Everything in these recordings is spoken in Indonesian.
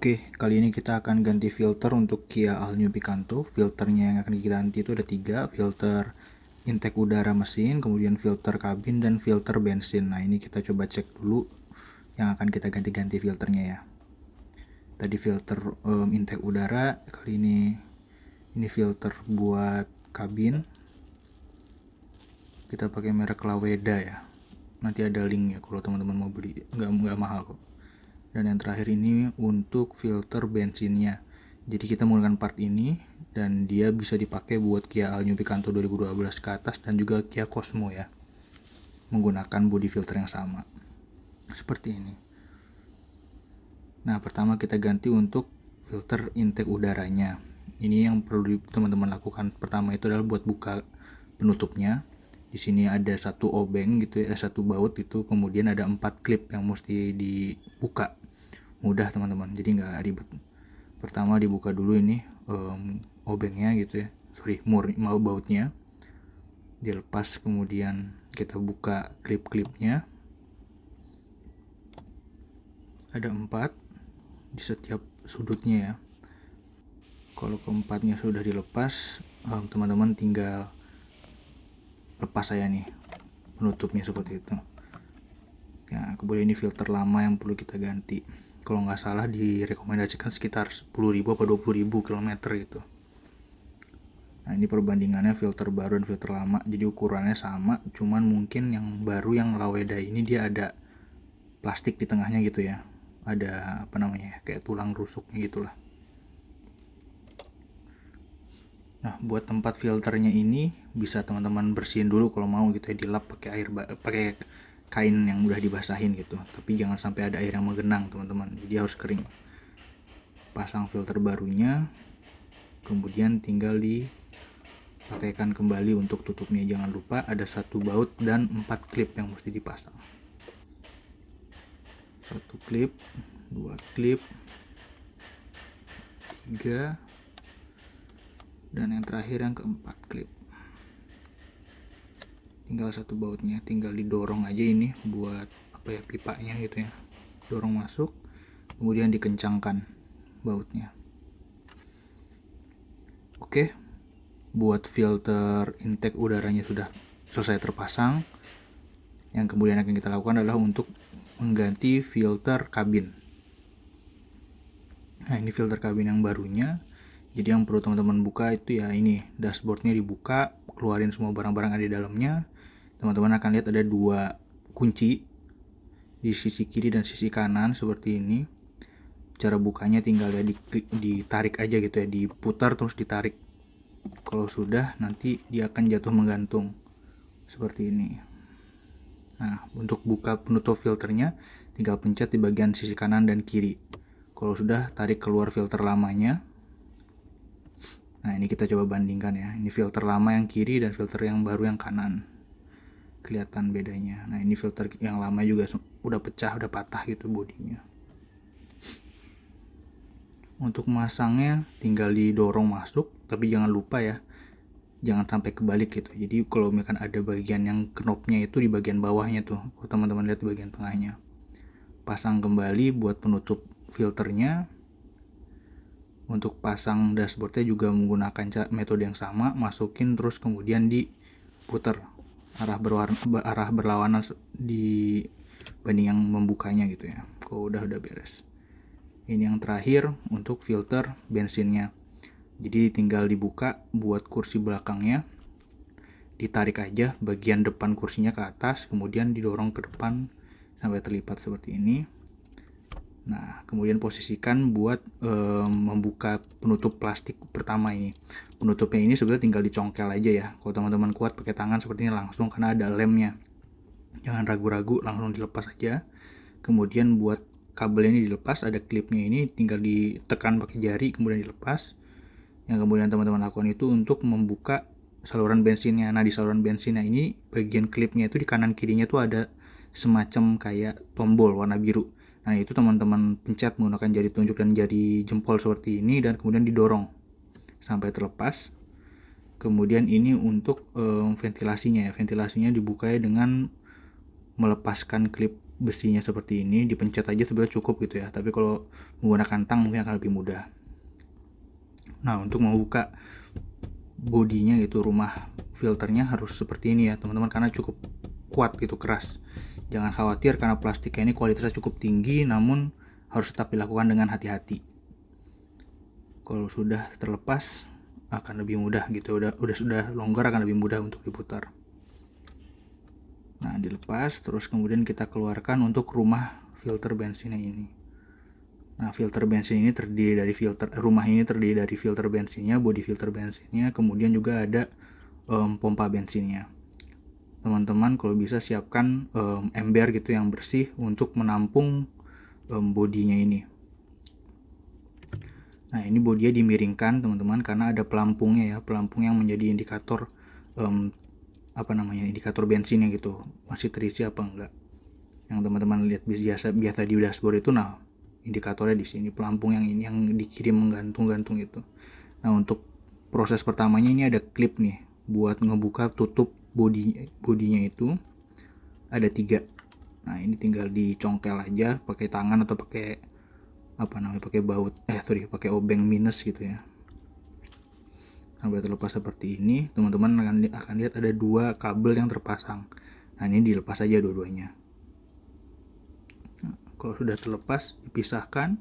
Oke, kali ini kita akan ganti filter untuk Kia All New Picanto. Filternya yang akan kita ganti itu ada 3, filter intake udara mesin, kemudian filter kabin, dan filter bensin. Nah, ini kita coba cek dulu yang akan kita ganti-ganti filternya ya. Tadi filter intake udara, kali ini filter buat kabin. Kita pakai merek Laweda ya. Nanti ada link ya kalau teman-teman mau beli, nggak mahal kok. Dan yang terakhir ini untuk filter bensinnya. Jadi kita menggunakan part ini dan dia bisa dipakai buat Kia All New Picanto 2012 ke atas dan juga Kia Cosmo ya, menggunakan body filter yang sama seperti ini. Nah, pertama kita ganti untuk filter intake udaranya. Ini yang perlu teman-teman lakukan pertama itu adalah buat buka penutupnya. Di sini ada satu obeng gitu ya, satu baut itu, kemudian ada 4 klip yang mesti dibuka. Mudah teman-teman, jadi nggak ribet. Pertama dibuka dulu ini obengnya gitu ya, mau bautnya dilepas, kemudian kita buka klip-klipnya. Ada 4 di setiap sudutnya ya. Kalau keempatnya sudah dilepas, teman-teman tinggal lepas saya nih penutupnya seperti itu ya. Kemudian ini filter lama yang perlu kita ganti. Kalau nggak salah direkomendasikan sekitar 10.000 atau 20.000 km gitu. Nah, ini perbandingannya filter baru dan filter lama. Jadi ukurannya sama, cuman mungkin yang baru yang Laweda ini dia ada plastik di tengahnya gitu ya. Ada apa namanya, kayak tulang rusuknya gitulah. Nah, buat tempat filternya ini bisa teman-teman bersihin dulu kalau mau gitu ya, dilap pakai pakai kain yang udah dibasahin gitu. Tapi jangan sampai ada air yang menggenang teman-teman. Jadi harus kering. Pasang filter barunya, kemudian tinggal dipakaikan kembali untuk tutupnya. Jangan lupa ada 1 baut dan 4 klip yang mesti dipasang. 1 klip, 2 klip, 3, dan yang terakhir yang keempat klip. Tinggal 1 bautnya, tinggal didorong aja ini buat apa ya, pipanya gitu ya. Dorong masuk, kemudian dikencangkan bautnya. Oke, buat filter intake udaranya sudah selesai terpasang. Yang kemudian akan kita lakukan adalah untuk mengganti filter kabin. Nah, ini filter kabin yang barunya. Jadi yang perlu teman-teman buka itu ya ini, dashboardnya dibuka, keluarin semua barang-barang ada di dalamnya. Teman-teman akan lihat ada 2 kunci di sisi kiri dan sisi kanan seperti ini. Cara bukanya tinggal ya ditarik aja gitu ya, diputar terus ditarik. Kalau sudah, nanti dia akan jatuh menggantung seperti ini. Nah, untuk buka penutup filternya tinggal pencet di bagian sisi kanan dan kiri. Kalau sudah, tarik keluar filter lamanya. Nah, ini kita coba bandingkan ya. Ini filter lama yang kiri dan filter yang baru yang kanan. Kelihatan bedanya. Nah, ini filter yang lama juga udah pecah, udah patah gitu bodinya. Untuk masangnya tinggal didorong masuk, tapi jangan lupa ya, jangan sampai kebalik gitu. Jadi kalau misalkan ada bagian yang knopnya itu di bagian bawahnya tuh, kalau teman-teman lihat di bagian tengahnya. Pasang kembali buat penutup filternya. Untuk pasang dashboardnya juga menggunakan metode yang sama, masukin terus kemudian diputar arah berlawanan dibanding yang membukanya gitu ya. Kalau udah beres. Ini yang terakhir untuk filter bensinnya. Jadi tinggal dibuka buat kursi belakangnya, ditarik aja bagian depan kursinya ke atas, kemudian didorong ke depan sampai terlipat seperti ini. Nah, kemudian posisikan buat membuka penutup plastik pertama ini. Penutupnya ini sebenarnya tinggal dicongkel aja ya. Kalau teman-teman kuat pakai tangan seperti ini langsung karena ada lemnya. Jangan ragu-ragu, langsung dilepas aja. Kemudian buat kabel ini dilepas, ada klipnya ini tinggal ditekan pakai jari kemudian dilepas. Yang kemudian teman-teman lakukan itu untuk membuka saluran bensinnya. Nah, di saluran bensinnya ini bagian klipnya itu di kanan kirinya tuh ada semacam kayak tombol warna biru. Nah, itu teman-teman pencet menggunakan jari tunjuk dan jari jempol seperti ini dan kemudian didorong sampai terlepas. Kemudian ini untuk ventilasinya ya. Ventilasinya dibuka dengan melepaskan klip besinya seperti ini, dipencet aja sebenarnya cukup gitu ya, tapi kalau menggunakan tang mungkin akan lebih mudah. Nah, untuk membuka bodinya gitu, rumah filternya harus seperti ini ya teman-teman, karena cukup kuat gitu, keras. Jangan khawatir karena plastiknya ini kualitasnya cukup tinggi, namun harus tetap dilakukan dengan hati-hati. Kalau sudah terlepas akan lebih mudah gitu, sudah longgar akan lebih mudah untuk diputar. Nah, dilepas, terus kemudian kita keluarkan untuk rumah filter bensinnya ini. Nah, filter bensin ini terdiri dari rumah ini terdiri dari filter bensinnya, bodi filter bensinnya, kemudian juga ada pompa bensinnya. Teman-teman kalau bisa siapkan ember gitu yang bersih untuk menampung bodinya ini. Nah, ini bodinya dimiringkan teman-teman karena ada pelampungnya ya, pelampung yang menjadi indikator indikator bensinnya gitu, masih terisi apa enggak. Yang teman-teman lihat biasa di dashboard itu, nah indikatornya di sini, pelampung yang ini yang dikirim menggantung-gantung itu. Nah, untuk proses pertamanya ini ada klip nih buat ngebuka tutup bodinya itu, ada 3. Nah, ini tinggal dicongkel aja pakai tangan atau pakai pakai baut pakai obeng minus gitu ya, sampai terlepas seperti ini. Teman-teman akan lihat ada 2 kabel yang terpasang. Nah, ini dilepas aja dua-duanya. Nah, kalau sudah terlepas, dipisahkan.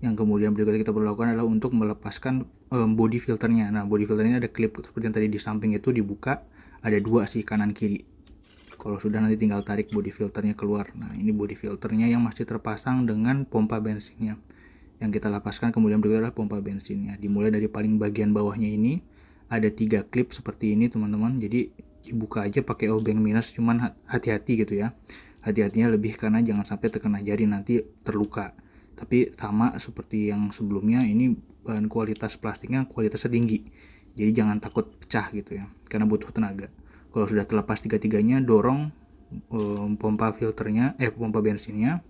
Yang kemudian berikutnya kita perlu lakukan adalah untuk melepaskan body filternya. Nah, body filternya ada klip seperti yang tadi di samping itu dibuka, ada 2 sih, kanan kiri. Kalau sudah nanti tinggal tarik body filternya keluar. Nah, ini body filternya yang masih terpasang dengan pompa bensinnya. Yang kita lepaskan kemudian berikutnya adalah pompa bensinnya. Dimulai dari paling bagian bawahnya ini, ada 3 klip seperti ini teman-teman. Jadi dibuka aja pakai obeng minus, cuman hati-hati gitu ya. Hati-hatinya lebih karena jangan sampai terkena jari nanti terluka. Tapi sama seperti yang sebelumnya, ini bahan kualitas plastiknya kualitasnya tinggi. Jadi jangan takut pecah gitu ya, karena butuh tenaga. Kalau sudah terlepas tiga-tiganya, dorong pompa bensinnya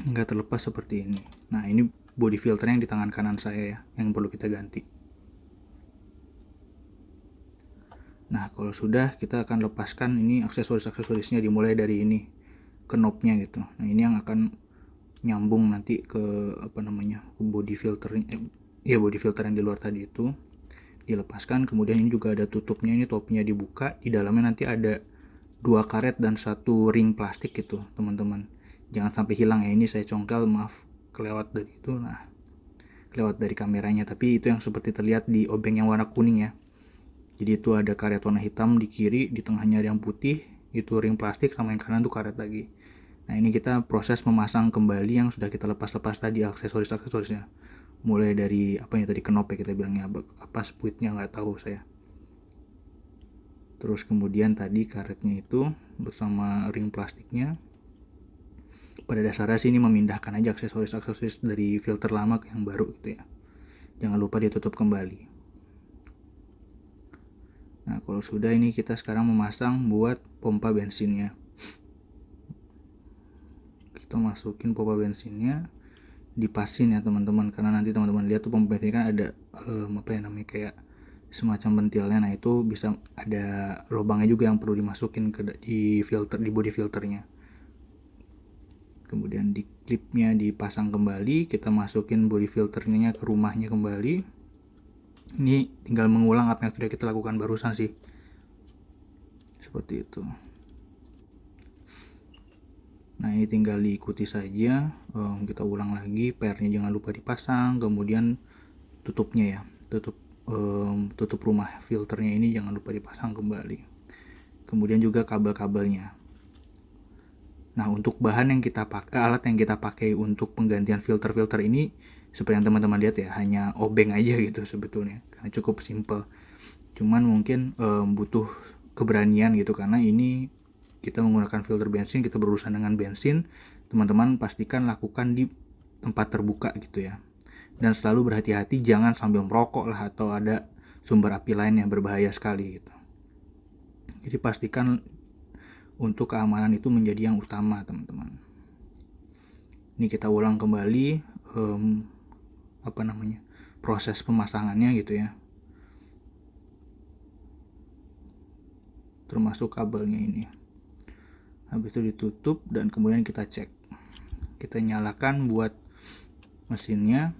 hingga terlepas seperti ini. Nah, ini body filternya yang di tangan kanan saya ya, yang perlu kita ganti. Nah, kalau sudah, kita akan lepaskan ini aksesorisnya, dimulai dari ini, knobnya gitu. Nah, ini yang akan nyambung nanti ke ke body filternya, body filter yang di luar tadi itu dilepaskan. Kemudian ini juga ada tutupnya, ini topnya dibuka, di dalamnya nanti ada 2 karet dan 1 ring plastik gitu teman-teman. Jangan sampai hilang ya, ini saya congkel, maaf kelewat dari itu. Nah, kelewat dari kameranya, tapi itu yang seperti terlihat di obeng yang warna kuning ya. Jadi itu ada karet warna hitam di kiri, di tengahnya ada yang putih, itu ring plastik, sama yang kanan tuh karet lagi. Nah, ini kita proses memasang kembali yang sudah kita lepas-lepas tadi aksesorisnya. Mulai dari tadi knob ya kita bilangnya, spuitnya nggak tahu saya. Terus kemudian tadi karetnya itu bersama ring plastiknya. Pada dasarnya sih ini memindahkan aja aksesoris dari filter lama ke yang baru gitu ya. Jangan lupa ditutup kembali. Nah, kalau sudah, ini kita sekarang memasang buat pompa bensinnya. Kita masukin pompa bensinnya, dipasin ya teman-teman, karena nanti teman-teman lihat tuh pompa bensin kan ada kayak semacam pentilnya. Nah, itu bisa ada lubangnya juga yang perlu dimasukin di body filternya. Kemudian di klipnya dipasang kembali, kita masukin body filternya ke rumahnya kembali. Ini tinggal mengulang apa yang sudah kita lakukan barusan sih, seperti itu. Nah, ini tinggal diikuti saja. Kita ulang lagi, pairnya jangan lupa dipasang, kemudian tutupnya ya, tutup rumah filternya ini jangan lupa dipasang kembali. Kemudian juga kabel-kabelnya. Nah, untuk bahan yang kita pakai, alat yang kita pakai untuk penggantian filter ini, seperti yang teman-teman lihat ya, hanya obeng aja gitu sebetulnya, karena cukup simple. Cuman mungkin butuh keberanian gitu, karena ini kita menggunakan filter bensin, kita berurusan dengan bensin. Teman-teman pastikan lakukan di tempat terbuka gitu ya, dan selalu berhati-hati, jangan sambil merokok lah atau ada sumber api lain yang berbahaya sekali gitu. Jadi pastikan untuk keamanan itu menjadi yang utama teman-teman. Ini kita ulang kembali proses pemasangannya gitu ya, termasuk kabelnya ini. Habis itu ditutup dan kemudian kita cek. Kita nyalakan buat mesinnya.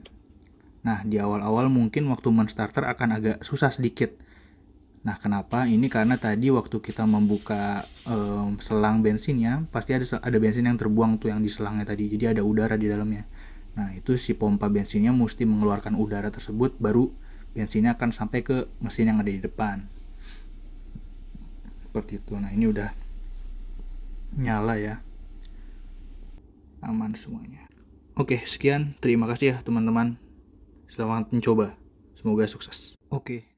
Nah, di awal-awal mungkin waktu men-starter akan agak susah sedikit. Nah, kenapa? Ini karena tadi waktu kita membuka selang bensinnya, pasti ada bensin yang terbuang tuh yang di selangnya tadi. Jadi ada udara di dalamnya. Nah, itu si pompa bensinnya mesti mengeluarkan udara tersebut, baru bensinnya akan sampai ke mesin yang ada di depan. Seperti itu. Nah, ini udah nyala ya. Aman semuanya. Oke, sekian. Terima kasih ya teman-teman. Selamat mencoba. Semoga sukses. Oke.